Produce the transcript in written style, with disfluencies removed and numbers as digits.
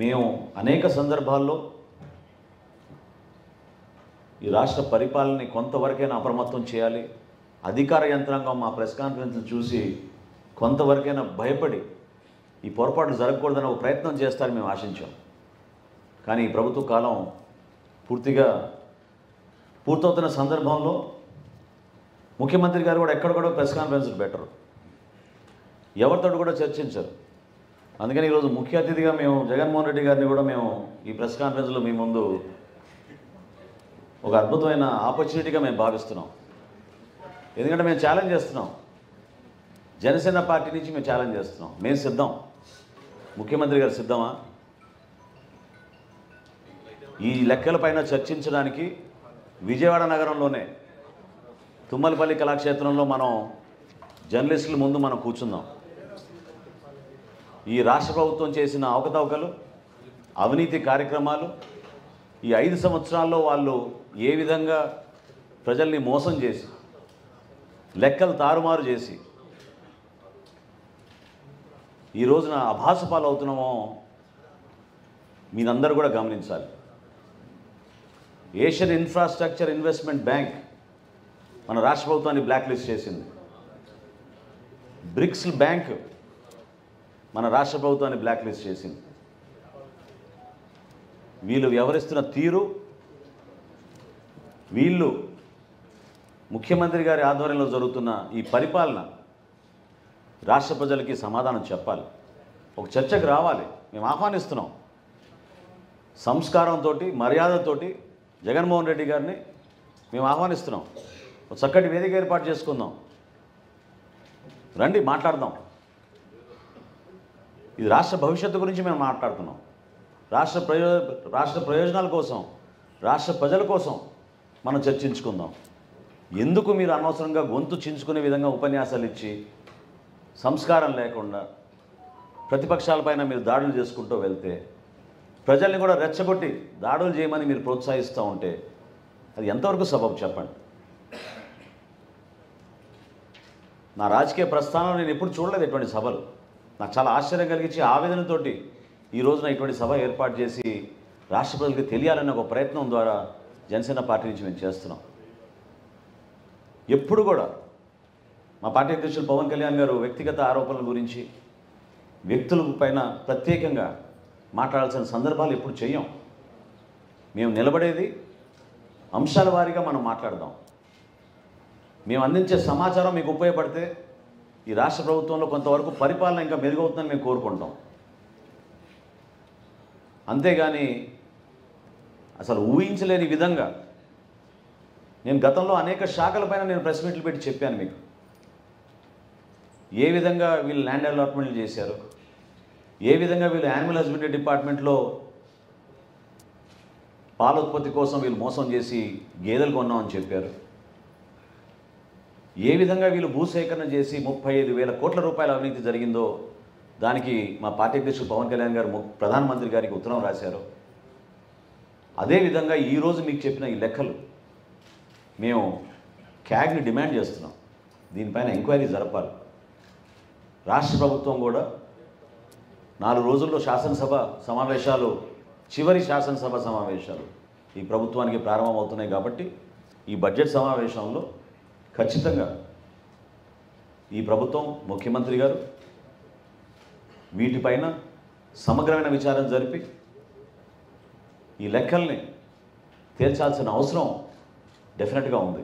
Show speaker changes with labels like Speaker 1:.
Speaker 1: మేము అనేక సందర్భాల్లో ఈ రాష్ట్ర పరిపాలనని కొంతవరకైనా అప్రమత్తం చేయాలి. అధికార యంత్రాంగం మా ప్రెస్ కాన్ఫరెన్స్లు చూసి కొంతవరకైనా భయపడి ఈ పొరపాట్లు జరగకూడదని ఒక ప్రయత్నం చేస్తారని మేము ఆశించాం. కానీ ఈ ప్రభుత్వ కాలం పూర్తవుతున్న సందర్భంలో ముఖ్యమంత్రి గారు కూడా ఎక్కడ కూడా ప్రెస్ కాన్ఫరెన్స్లు పెట్టరు, ఎవరితో కూడా చర్చించరు. అందుకని ఈరోజు ముఖ్య అతిథిగా మేము జగన్మోహన్ రెడ్డి గారిని కూడా మేము ఈ ప్రెస్ కాన్ఫరెన్స్లో మీ ముందు ఒక అద్భుతమైన ఆపర్చునిటీగా మేము భావిస్తున్నాం. ఎందుకంటే మేము ఛాలెంజ్ చేస్తున్నాం, జనసేన పార్టీ నుంచి మేము ఛాలెంజ్ చేస్తున్నాం. మేము సిద్ధం, ముఖ్యమంత్రి గారు సిద్ధమా? ఈ లెక్కలపైన చర్చించడానికి విజయవాడ నగరంలోనే తుమ్మలపల్లి కళాక్షేత్రంలో మనం జర్నలిస్టుల ముందు మనం కూర్చుందాం. ఈ రాష్ట్ర ప్రభుత్వం చేసిన అవకతవకలు, అవినీతి కార్యక్రమాలు, ఈ 5 సంవత్సరాల్లో వాళ్ళు ఏ విధంగా ప్రజల్ని మోసం చేసి, లెక్కలు తారుమారు చేసి ఈ రోజున అభాసపాలు అవుతున్నామో మీరందరూ కూడా గమనించాలి. ఏషియన్ ఇన్ఫ్రాస్ట్రక్చర్ ఇన్వెస్ట్మెంట్ బ్యాంక్ మన రాష్ట్ర ప్రభుత్వాన్ని బ్లాక్ లిస్ట్ చేసింది. బ్రిక్స్ బ్యాంక్ మన రాష్ట్ర ప్రభుత్వాన్ని బ్లాక్ లిస్ట్ చేసింది. వీళ్ళు వ్యవహరిస్తున్న తీరు, వీళ్ళు ముఖ్యమంత్రి గారి ఆధ్వర్యంలో జరుగుతున్న ఈ పరిపాలన రాష్ట్ర ప్రజలకి సమాధానం చెప్పాలి, ఒక చర్చకు రావాలి. మేము ఆహ్వానిస్తున్నాం. సంస్కారంతో, మర్యాదతోటి జగన్మోహన్ రెడ్డి గారిని మేము ఆహ్వానిస్తున్నాం. ఒక చక్కటి వేదిక ఏర్పాటు చేసుకుందాం, రండి మాట్లాడదాం. ఇది రాష్ట్ర భవిష్యత్తు గురించి మేము మాట్లాడుతున్నాం. రాష్ట్ర ప్రయోజనాల కోసం, రాష్ట్ర ప్రజల కోసం మనం చర్చించుకుందాం. ఎందుకు మీరు అనవసరంగా గొంతు చించుకునే విధంగా ఉపన్యాసాలు ఇచ్చి, సంస్కారం లేకుండా ప్రతిపక్షాలపైన మీరు దాడులు చేసుకుంటూ వెళ్తే, ప్రజల్ని కూడా రెచ్చగొట్టి దాడులు చేయమని మీరు ప్రోత్సహిస్తూ ఉంటే అది ఎంతవరకు సబబు చెప్పండి? నా రాజకీయ ప్రస్థానంలో నేను ఎప్పుడు చూడలేదు ఇటువంటి సభలు. నాకు చాలా ఆశ్చర్యం కలిగించి, ఆవేదనతోటి ఈ రోజున ఇటువంటి సభ ఏర్పాటు చేసి రాష్ట్ర ప్రజలకు తెలియాలన్న ఒక ప్రయత్నం ద్వారా జనసేన పార్టీ నుంచి మేము చేస్తున్నాం. ఎప్పుడు కూడా మా పార్టీ అధ్యక్షులు పవన్ కళ్యాణ్ గారు వ్యక్తిగత ఆరోపణల గురించి, వ్యక్తుల పైన ప్రత్యేకంగా మాట్లాడాల్సిన సందర్భాలు ఎప్పుడు చెయ్యం. మేము నిలబడేది అంశాల వారీగా మనం మాట్లాడదాం. మేము అందించే సమాచారం మీకు ఉపయోగపడితే ఈ రాష్ట్ర ప్రభుత్వంలో కొంతవరకు పరిపాలన ఇంకా మెరుగవుతుందని మేము కోరుకుంటాం. అంతేగాని అసలు ఊహించలేని విధంగా నేను గతంలో అనేక శాఖలపైన నేను ప్రెస్ మీట్లు పెట్టి చెప్పాను మీకు. ఏ విధంగా వీళ్ళు ల్యాండ్ అలాట్మెంట్లు చేశారు, ఏ విధంగా వీళ్ళు యానిమల్ హస్బెండరీ డిపార్ట్మెంట్లో పాల ఉత్పత్తి కోసం వీళ్ళు మోసం చేసి గేదెలు కొన్నామని చెప్పారు, ఏ విధంగా వీళ్ళు భూసేకరణ చేసి 35,000 కోట్ల రూపాయల అవినీతి జరిగిందో దానికి మా పార్టీ అధ్యక్షుడు పవన్ కళ్యాణ్ గారు ప్రధానమంత్రి గారికి ఉత్తరం రాశారు. అదేవిధంగా ఈరోజు మీకు చెప్పిన ఈ లెక్కలు మేము క్యాగ్ని డిమాండ్ చేస్తున్నాం. దీనిపైన ఎంక్వైరీ జరపాలి. రాష్ట్ర ప్రభుత్వం కూడా 4 రోజుల్లో శాసనసభ సమావేశాలు, చివరి శాసనసభ సమావేశాలు ఈ ప్రభుత్వానికి ప్రారంభమవుతున్నాయి. కాబట్టి ఈ బడ్జెట్ సమావేశంలో ఖచ్చితంగా ఈ ప్రభుత్వం, ముఖ్యమంత్రి గారు వీటిపైన సమగ్రమైన విచారణ జరిపి ఈ లెక్కల్ని తేల్చాల్సిన అవసరం డెఫినెట్గా ఉంది.